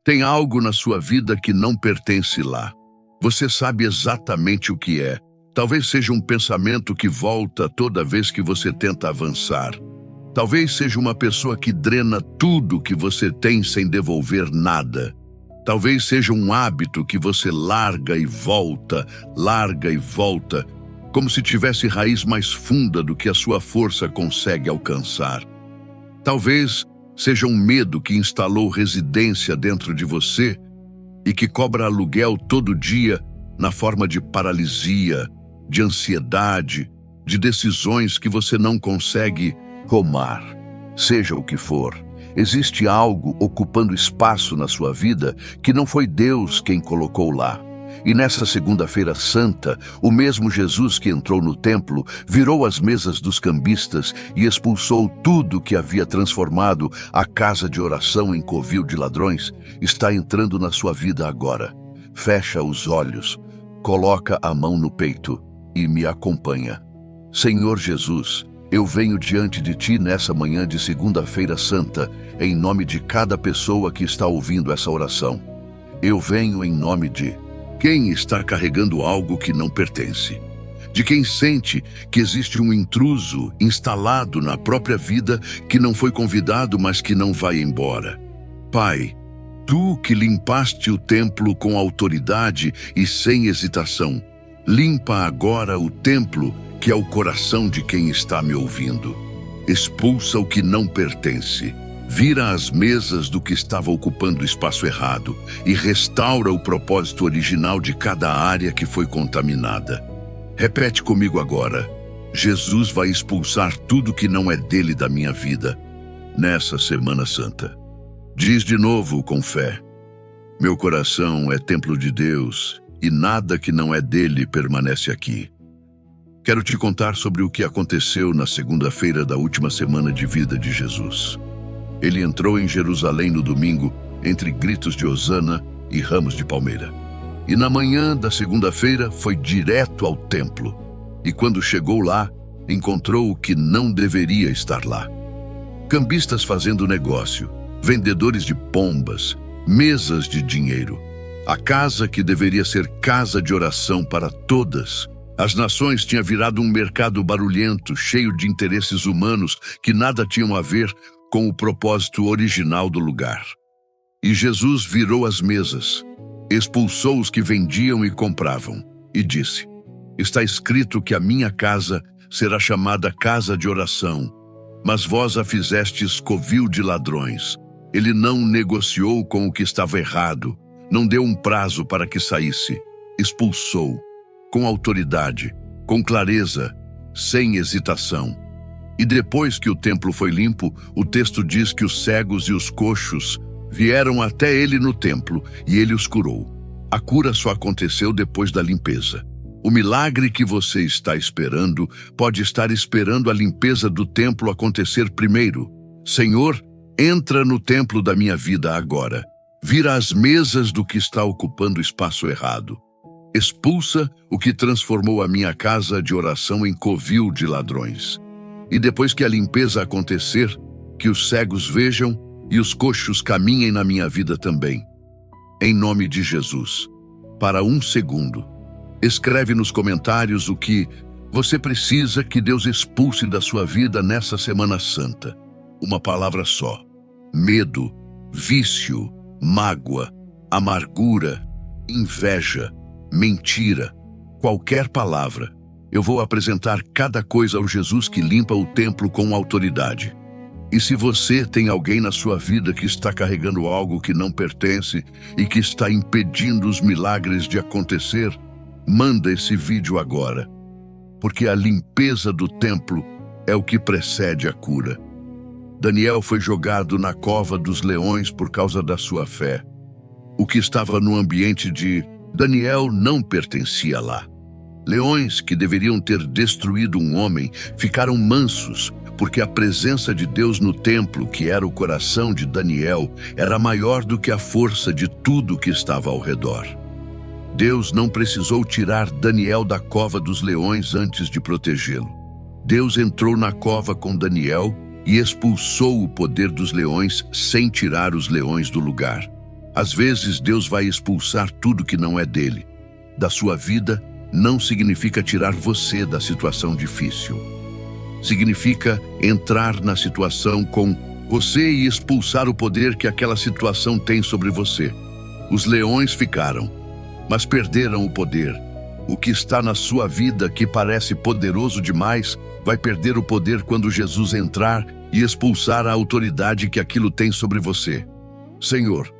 Tem algo na sua vida que não pertence lá. Você sabe exatamente o que é. Talvez seja um pensamento que volta toda vez que você tenta avançar. Talvez seja uma pessoa que drena tudo que você tem sem devolver nada. Talvez seja um hábito que você larga e volta, como se tivesse raiz mais funda do que a sua força consegue alcançar. Talvez seja um medo que instalou residência dentro de você e que cobra aluguel todo dia na forma de paralisia, de ansiedade, de decisões que você não consegue tomar. Seja o que for, existe algo ocupando espaço na sua vida que não foi Deus quem colocou lá. E nessa segunda-feira santa, o mesmo Jesus que entrou no templo, virou as mesas dos cambistas e expulsou tudo que havia transformado a casa de oração em covil de ladrões, está entrando na sua vida agora. Fecha os olhos, coloca a mão no peito e me acompanha. Senhor Jesus, eu venho diante de Ti nessa manhã de segunda-feira santa, em nome de cada pessoa que está ouvindo essa oração. Eu venho em nome de quem está carregando algo que não pertence, de quem sente que existe um intruso instalado na própria vida que não foi convidado, mas que não vai embora. Pai, Tu que limpaste o templo com autoridade e sem hesitação, limpa agora o templo que é o coração de quem está me ouvindo. Expulsa o que não pertence. Vira as mesas do que estava ocupando o espaço errado e restaura o propósito original de cada área que foi contaminada. Repete comigo agora. Jesus vai expulsar tudo que não é dele da minha vida nessa Semana Santa. Diz de novo com fé. Meu coração é templo de Deus e nada que não é dele permanece aqui. Quero te contar sobre o que aconteceu na segunda-feira da última semana de vida de Jesus. Ele entrou em Jerusalém no domingo, entre gritos de hosana e ramos de palmeira. E na manhã da segunda-feira foi direto ao templo. E quando chegou lá, encontrou o que não deveria estar lá. Cambistas fazendo negócio, vendedores de pombas, mesas de dinheiro. A casa que deveria ser casa de oração para todas. As nações tinha virado um mercado barulhento, cheio de interesses humanos que nada tinham a ver com o propósito original do lugar. E Jesus virou as mesas, expulsou os que vendiam e compravam, e disse: Está escrito que a minha casa será chamada casa de oração, mas vós a fizestes covil de ladrões. Ele não negociou com o que estava errado, não deu um prazo para que saísse, expulsou, com autoridade, com clareza, sem hesitação. E depois que o templo foi limpo, o texto diz que os cegos e os coxos vieram até ele no templo e ele os curou. A cura só aconteceu depois da limpeza. O milagre que você está esperando pode estar esperando a limpeza do templo acontecer primeiro. Senhor, entra no templo da minha vida agora. Vira as mesas do que está ocupando espaço errado. Expulsa o que transformou a minha casa de oração em covil de ladrões. E depois que a limpeza acontecer, que os cegos vejam e os coxos caminhem na minha vida também. Em nome de Jesus. Para um segundo, escreve nos comentários o que você precisa que Deus expulse da sua vida nessa Semana Santa. Uma palavra só. Medo, vício, mágoa, amargura, inveja, mentira, qualquer palavra. Eu vou apresentar cada coisa ao Jesus que limpa o templo com autoridade. E se você tem alguém na sua vida que está carregando algo que não pertence e que está impedindo os milagres de acontecer, manda esse vídeo agora. Porque a limpeza do templo é o que precede a cura. Daniel foi jogado na cova dos leões por causa da sua fé. O que estava no ambiente de Daniel não pertencia lá. Leões que deveriam ter destruído um homem ficaram mansos, porque a presença de Deus no templo, que era o coração de Daniel, era maior do que a força de tudo que estava ao redor. Deus não precisou tirar Daniel da cova dos leões antes de protegê-lo. Deus entrou na cova com Daniel e expulsou o poder dos leões sem tirar os leões do lugar. Às vezes, Deus vai expulsar tudo que não é dele. Da sua vida, não significa tirar você da situação difícil. Significa entrar na situação com você e expulsar o poder que aquela situação tem sobre você. Os leões ficaram, mas perderam o poder. O que está na sua vida que parece poderoso demais vai perder o poder quando Jesus entrar e expulsar a autoridade que aquilo tem sobre você. Senhor,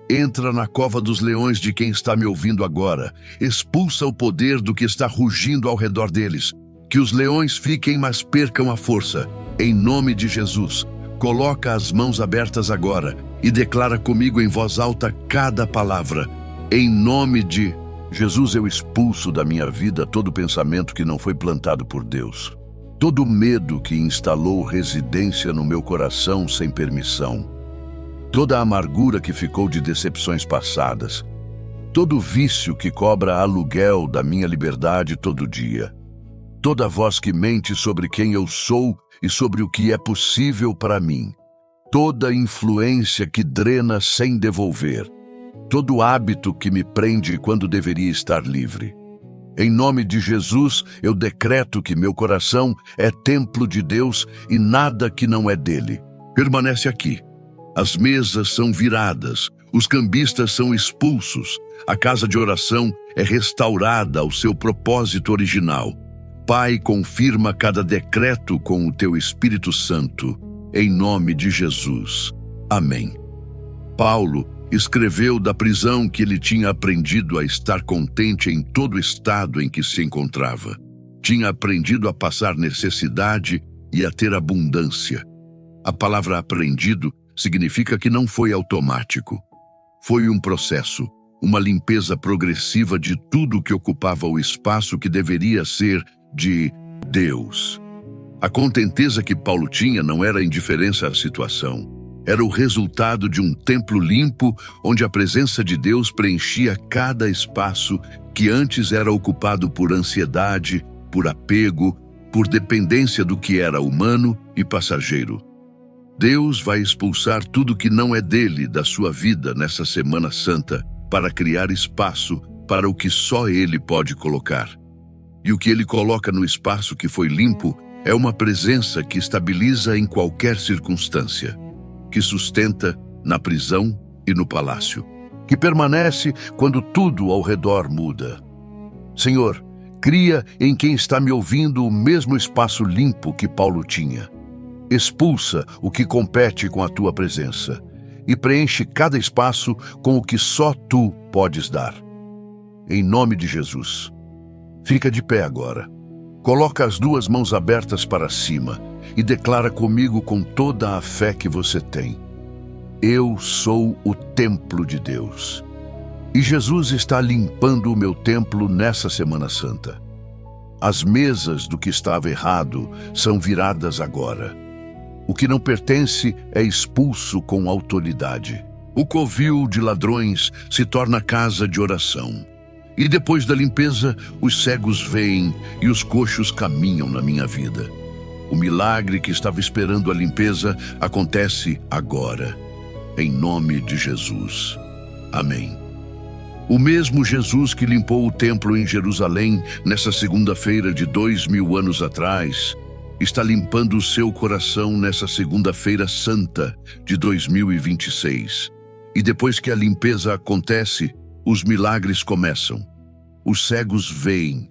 entra na cova dos leões de quem está me ouvindo agora. Expulsa o poder do que está rugindo ao redor deles. Que os leões fiquem, mas percam a força. Em nome de Jesus, coloca as mãos abertas agora e declara comigo em voz alta cada palavra. Em nome de Jesus, eu expulso da minha vida todo pensamento que não foi plantado por Deus. Todo medo que instalou residência no meu coração sem permissão. Toda a amargura que ficou de decepções passadas. Todo vício que cobra aluguel da minha liberdade todo dia. Toda voz que mente sobre quem eu sou e sobre o que é possível para mim. Toda influência que drena sem devolver. Todo hábito que me prende quando deveria estar livre. Em nome de Jesus, eu decreto que meu coração é templo de Deus e nada que não é dele permanece aqui. As mesas são viradas, os cambistas são expulsos, a casa de oração é restaurada ao seu propósito original. Pai, confirma cada decreto com o teu Espírito Santo, em nome de Jesus. Amém. Paulo escreveu da prisão que ele tinha aprendido a estar contente em todo o estado em que se encontrava. Tinha aprendido a passar necessidade e a ter abundância. A palavra aprendido significa que não foi automático. Foi um processo, uma limpeza progressiva de tudo que ocupava o espaço que deveria ser de Deus. A contenteza que Paulo tinha não era indiferença à situação. Era o resultado de um templo limpo, onde a presença de Deus preenchia cada espaço que antes era ocupado por ansiedade, por apego, por dependência do que era humano e passageiro. Deus vai expulsar tudo que não é dele da sua vida nessa Semana Santa para criar espaço para o que só ele pode colocar. E o que ele coloca no espaço que foi limpo é uma presença que estabiliza em qualquer circunstância, que sustenta na prisão e no palácio, que permanece quando tudo ao redor muda. Senhor, cria em quem está me ouvindo o mesmo espaço limpo que Paulo tinha. Expulsa o que compete com a tua presença e preenche cada espaço com o que só tu podes dar. Em nome de Jesus. Fica de pé agora. Coloca as duas mãos abertas para cima e declara comigo com toda a fé que você tem. Eu sou o templo de Deus. E Jesus está limpando o meu templo nessa Semana Santa. As mesas do que estava errado são viradas agora. O que não pertence é expulso com autoridade. O covil de ladrões se torna casa de oração. E depois da limpeza, os cegos veem e os coxos caminham na minha vida. O milagre que estava esperando a limpeza acontece agora, em nome de Jesus. Amém. O mesmo Jesus que limpou o templo em Jerusalém nessa segunda-feira de 2000 anos atrás, está limpando o seu coração nessa segunda-feira santa de 2026. E depois que a limpeza acontece, os milagres começam. Os cegos veem,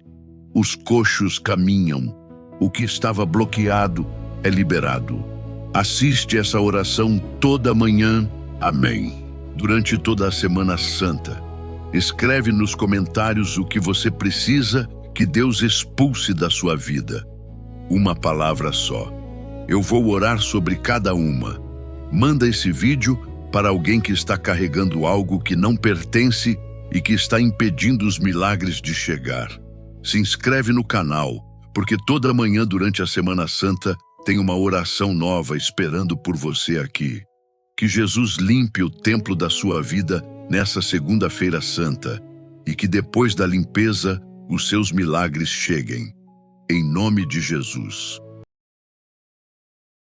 os coxos caminham, o que estava bloqueado é liberado. Assiste essa oração toda manhã. Amém. Durante toda a Semana Santa, escreve nos comentários o que você precisa que Deus expulse da sua vida. Uma palavra só. Eu vou orar sobre cada uma. Manda esse vídeo para alguém que está carregando algo que não pertence e que está impedindo os milagres de chegar. Se inscreve no canal, porque toda manhã durante a Semana Santa tem uma oração nova esperando por você aqui. Que Jesus limpe o templo da sua vida nessa segunda-feira santa e que depois da limpeza os seus milagres cheguem. Em nome de Jesus.